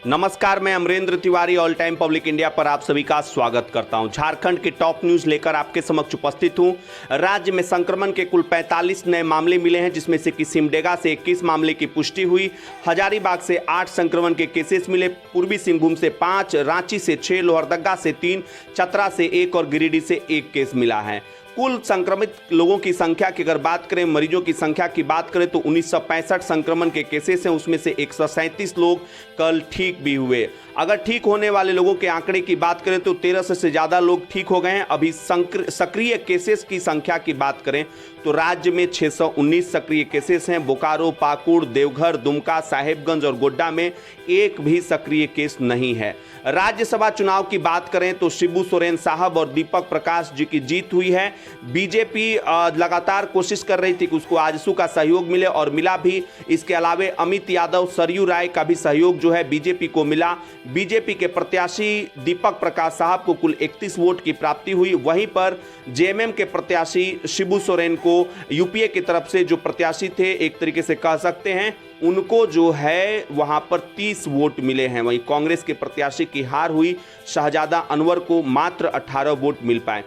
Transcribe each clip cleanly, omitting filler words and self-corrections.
नमस्कार, मैं Amrendra Tiwari all time public India पर आप सभी का स्वागत करता हूं। झारखंड की टॉप न्यूज लेकर आपके समक्ष उपस्थित हूं। राज्य में संक्रमण के कुल 45 नए मामले मिले हैं, जिसमें से कि सिमडेगा से 21 मामले की पुष्टि हुई। हजारीबाग से 8 संक्रमण के केसेस मिले। पूर्वी सिंहभूम से 5, रांची से 6, लोहरदगा से 3, चतरा से 1 और गिरिडीह से 1 केस मिला है। कुल संक्रमित लोगों की संख्या की अगर बात करें, मरीजों की संख्या की बात करें तो 1965 संक्रमण के केसेस हैं, उसमें से 137 लोग कल ठीक भी हुए। अगर ठीक होने वाले लोगों के आंकड़े की बात करें तो 1300 से ज़्यादा लोग ठीक हो गए हैं। अभी सक्रिय केसेस की संख्या की बात करें तो राज्य में 619 सक्रिय केसेस हैं। बोकारो, पाकुड़, देवघर, दुमका, साहेबगंज और गोड्डा में एक भी सक्रिय केस नहीं है। राज्यसभा चुनाव की बात करें तो शिबू सोरेन साहब और दीपक प्रकाश जी की जीत हुई है। बीजेपी लगातार कोशिश कर रही थी कि उसको आजसू का सहयोग मिले और मिला भी। इसके अलावे अमित यादव, सरयू राय का भी सहयोग जो है बीजेपी को मिला। बीजेपी के प्रत्याशी दीपक प्रकाश साहब को कुल 31 वोट की प्राप्ति हुई। वहीं पर जेएमएम के प्रत्याशी शिबू सोरेन को यूपीए की तरफ से जो प्रत्याशी थे, एक तरीके से कह सकते हैं, उनको जो है वहां पर 30 वोट मिले हैं। वहीं कांग्रेस के प्रत्याशी की हार हुई। शहजादा अनवर को मात्र 18 वोट मिल पाए।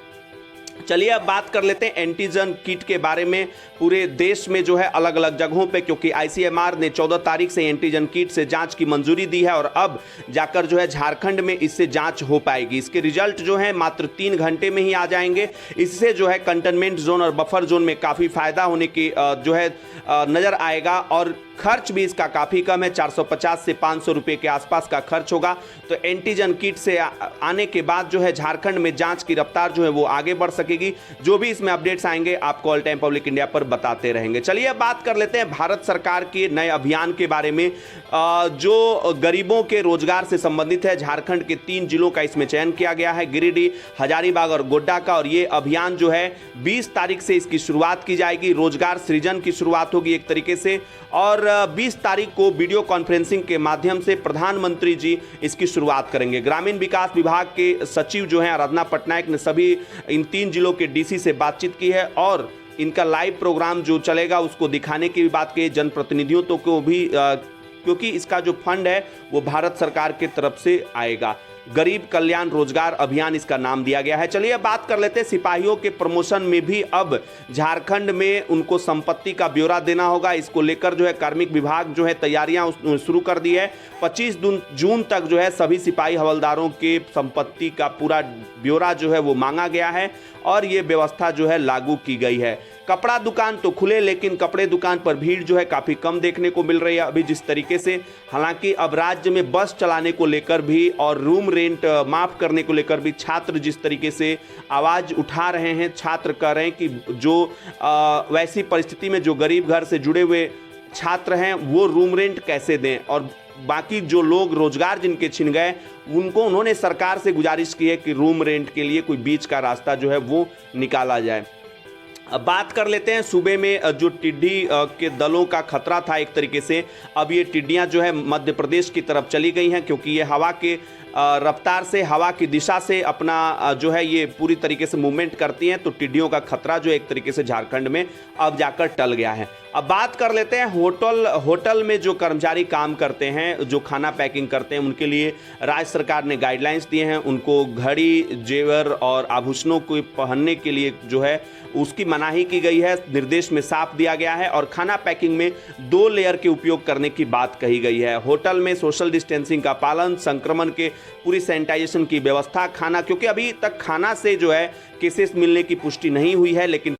चलिए अब बात कर लेते हैं एंटीजन किट के बारे में। पूरे देश में जो है अलग अलग जगहों पे, क्योंकि आईसीएमआर ने 14 तारीख से एंटीजन किट से जांच की मंजूरी दी है और अब जाकर जो है झारखंड में इससे जांच हो पाएगी। इसके रिजल्ट जो है मात्र 3 घंटे में ही आ जाएंगे। इससे जो है कंटेनमेंट जोन और बफर जोन में काफ़ी फायदा होने की जो है नज़र आएगा और खर्च भी इसका काफ़ी कम है। 450 से 500 रुपये के आसपास का खर्च होगा। तो एंटीजन किट से आने के बाद जो है झारखंड में जांच की रफ्तार जो है वो आगे बढ़ सकेगी। जो भी इसमें अपडेट्स आएंगे आपको ऑल टाइम पब्लिक इंडिया पर बताते रहेंगे। चलिए अब बात कर लेते हैं भारत सरकार के नए अभियान के बारे में, जो गरीबों के रोजगार से संबंधित है। झारखंड के 3 जिलों का इसमें चयन किया गया है, गिरिडीह, हजारीबाग और गोड्डा का। और ये अभियान जो है 20 तारीख से इसकी शुरुआत की जाएगी। रोजगार सृजन की शुरुआत होगी एक तरीके से, और 20 तारीख को वीडियो कॉन्फ्रेंसिंग के माध्यम से प्रधानमंत्री जी इसकी शुरुआत करेंगे। ग्रामीण विकास विभाग के सचिव जो हैं आराधना पटनायक ने सभी इन 3 जिलों के डीसी से बातचीत की है और इनका लाइव प्रोग्राम जो चलेगा उसको दिखाने की भी बात की। जनप्रतिनिधियों तो को भी क्योंकि इसका जो फंड है वो भारत सरकार की तरफ से आएगा। गरीब कल्याण रोजगार अभियान इसका नाम दिया गया है। चलिए अब बात कर लेते हैं सिपाहियों के प्रमोशन में भी अब झारखंड में उनको संपत्ति का ब्यौरा देना होगा। इसको लेकर जो है कार्मिक विभाग जो है तैयारियां शुरू कर दी है। 25 जून तक जो है सभी सिपाही हवलदारों के संपत्ति का पूरा ब्यौरा जो है वो मांगा गया है और ये व्यवस्था जो है लागू की गई है। कपड़ा दुकान तो खुले, लेकिन कपड़े दुकान पर भीड़ जो है काफ़ी कम देखने को मिल रही है अभी जिस तरीके से। हालांकि अब राज्य में बस चलाने को लेकर भी और रूम रेंट माफ़ करने को लेकर भी छात्र जिस तरीके से आवाज़ उठा रहे हैं, छात्र कह रहे हैं कि जो वैसी परिस्थिति में जो गरीब घर से जुड़े हुए छात्र हैं वो रूम रेंट कैसे दें, और बाकी जो लोग रोजगार जिनके छिन गए उनको उन्होंने सरकार से गुजारिश की है कि रूम रेंट के लिए कोई बीच का रास्ता जो है वो निकाला जाए। अब बात कर लेते हैं सूबे में जो टिड्डी के दलों का खतरा था एक तरीके से, अब ये टिड्डियां जो है मध्य प्रदेश की तरफ चली गई हैं, क्योंकि ये हवा के रफ्तार से, हवा की दिशा से अपना जो है ये पूरी तरीके से मूवमेंट करती हैं। तो टिड्डियों का खतरा जो एक तरीके से झारखंड में अब जाकर टल गया है। अब बात कर लेते हैं होटल में जो कर्मचारी काम करते हैं, जो खाना पैकिंग करते हैं, उनके लिए राज्य सरकार ने गाइडलाइंस दिए हैं। उनको घड़ी, जेवर और आभूषणों को पहनने के लिए जो है उसकी मनाही की गई है, निर्देश में साफ दिया गया है। और खाना पैकिंग में 2 लेयर के उपयोग करने की बात कही गई है। होटल में सोशल डिस्टेंसिंग का पालन, संक्रमण के पूरी सैनिटाइजेशन की व्यवस्था, खाना, क्योंकि अभी तक खाना से जो है केसेस मिलने की पुष्टि नहीं हुई है, लेकिन